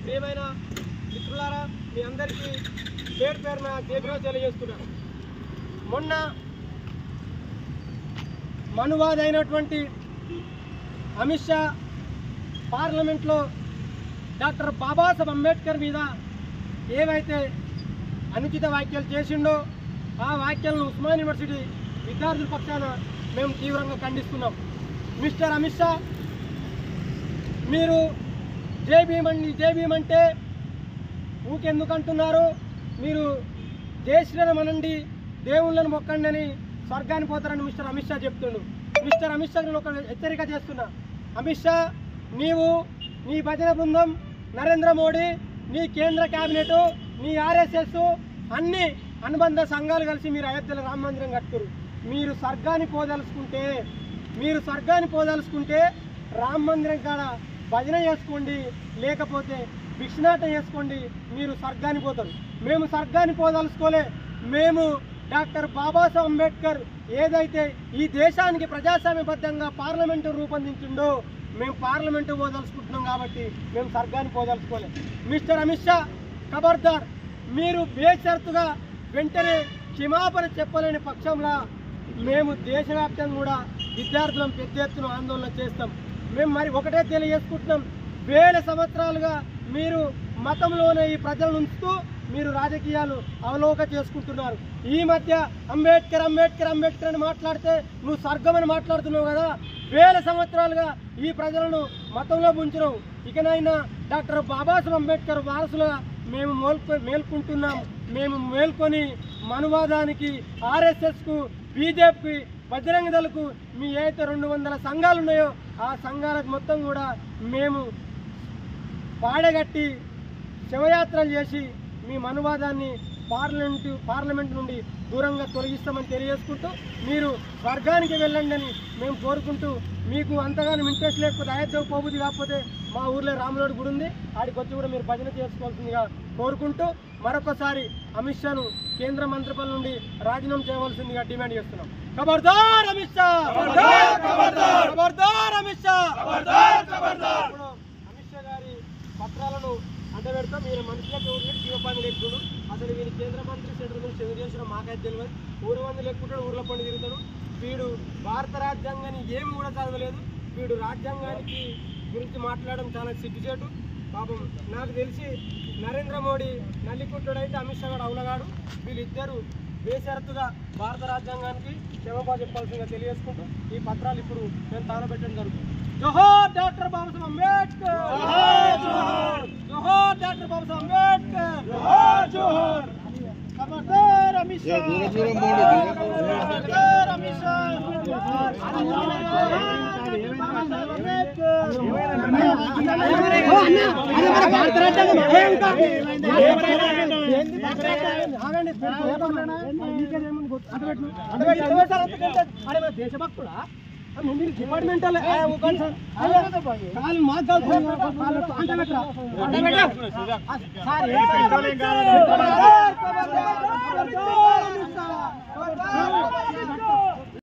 ప్రియమైన మిత్రులారా, మీ అందరికీ పేరు పేరున జయప్రద తెలియజేస్తున్నాను. మొన్న మనువాది అయినటువంటి అమిత్ షా పార్లమెంట్లో డాక్టర్ బాబాసాహెబ్ అంబేద్కర్ మీద ఏవైతే అనుచిత వ్యాఖ్యలు చేసిండో ఆ వ్యాఖ్యలను ఉస్మాన్ యూనివర్సిటీ విద్యార్థుల పక్షాన మేము తీవ్రంగా ఖండిస్తున్నాం. మిస్టర్ అమిత్ షా, మీరు జై భీమ్ అంటే ఊకెందుకు అంటున్నారు? మీరు జై శ్రీరామ్ అనండి, దేవుళ్ళను మొక్కండి అని స్వర్గాన్ని పోతారని మిస్టర్ అమిత్ షా చెప్తుండు. మిస్టర్ అమిత్ షా నేను ఒక హెచ్చరిక చేస్తున్నా. అమిత్ షా, నీవు, నీ భజన బృందం, నరేంద్ర మోడీ, నీ కేంద్ర క్యాబినెట్, నీ ఆర్ఎస్ఎస్ అన్ని అనుబంధ సంఘాలు కలిసి మీరు అయోధ్యలో రామ మందిరం కట్టుకురు. మీరు స్వర్గాన్ని పోదలుచుకుంటే రామ మందిరం కాడ భజన చేసుకోండి, లేకపోతే భిక్షనాటం చేసుకోండి, మీరు స్వర్గాన్ని పోతారు. మేము స్వర్గాన్ని పోదలుచుకోలే. మేము డాక్టర్ బాబాసాహెబ్ అంబేద్కర్ ఏదైతే ఈ దేశానికి ప్రజాస్వామ్యబద్ధంగా పార్లమెంటు రూపొందించిండో మేము పార్లమెంటు పోదలుచుకుంటున్నాం కాబట్టి మేము స్వర్గాన్ని పోదలుచుకోలే. మిస్టర్ అమిత్ షా, ఖబర్దార్, మీరు బేషరతుగా వెంటనే క్షమాపణ చెప్పలేని పక్షంలో మేము దేశవ్యాప్తంగా కూడా విద్యార్థులను పెద్ద ఎత్తున ఆందోళన చేస్తాం. మేము మరి ఒకటే తెలియజేసుకుంటున్నాం, వేల సంవత్సరాలుగా మీరు మతంలోనే ఈ ప్రజలను ఉంచుతూ మీరు రాజకీయాలు అవలోక చేసుకుంటున్నారు. ఈ మధ్య అంబేద్కర్ అని మాట్లాడితే నువ్వు స్వర్గం అని మాట్లాడుతున్నావు కదా. వేల సంవత్సరాలుగా ఈ ప్రజలను మతంలో ఉంచినావు. ఇకనైనా డాక్టర్ బాబాసాహెబ్ అంబేద్కర్ వారసులుగా మేము మేల్కొంటున్నాం. మేము మేల్కొని మనువాదానికి, ఆర్ఎస్ఎస్కు, బీజేపీకి, బజరంగ దళకు, మీ ఏదైతే 200 సంఘాలు ఉన్నాయో ఆ సంఘాలకు మొత్తం కూడా మేము పాడగట్టి శవయాత్రలు చేసి మీ మనువాదాన్ని పార్లమెంట్ నుండి దూరంగా తొలగిస్తామని తెలియజేసుకుంటూ మీరు స్వర్గానికి వెళ్ళండి అని మేము కోరుకుంటూ, మీకు అంతగానో ఇంట్రెస్ట్ లేకపోతే అయోధ్యకు పోబుద్ది కాకపోతే మా ఊర్లో రాములోడి గుడి ఉంది, ఆడికి వచ్చి కూడా మీరు భజన చేసుకోవాల్సిందిగా కోరుకుంటూ మరొకసారి అమిత్ షాను కేంద్ర మంత్రి పదవి నుండి రాజీనామా చేయవలసిందిగా డిమాండ్ చేస్తున్నాం. ఖబర్దార్ అమిత్ షా, ఖబర్దార్ అమిత్ షా. అమిత్ షా గారి పత్రాలను అంటబెడతాం. మీరు మనుషులకు శివపాన్ని లెక్కుడు. అసలు వీరి కేంద్ర మంత్రి సెంటర్ నుంచి చదువు చేసిన మాకైతే తెలియదు. ఊరు మంది లెక్కుంటాడు, ఊర్ల పండి తిరుగుతాడు. వీడు భారత రాజ్యాంగాన్ని ఏమి కూడా చదవలేదు. వీడు రాజ్యాంగానికి గురించి మాట్లాడడం చాలా సిగ్గుచేటు. పాపం నాకు తెలిసి నరేంద్ర మోడీ నల్లికుట్టుడు అయితే అమిత్ షా గారు అవులగాడు. వీళ్ళిద్దరూ బేషరతుగా భారత రాజ్యాంగానికి క్షమాపణ చెప్పాల్సిందిగా తెలియజేసుకుంటూ ఈ పత్రాలు ఇప్పుడు మేము తగలబెట్టడం జరుగుతుంది. జోహార్ డాక్టర్ బాబాసాహెబ్ అంబేద్కర్, జోహార్ డాక్టర్ బాబాసాహెబ్ అంబేద్కర్, జోహార్. ఖబర్దార్ అమిత్ షా, ఖబర్దార్ అమిత్ షా. భారత రాజ్యాంగం దేశభక్తుడా? మీరు డిపార్ట్మెంటల్ మాకు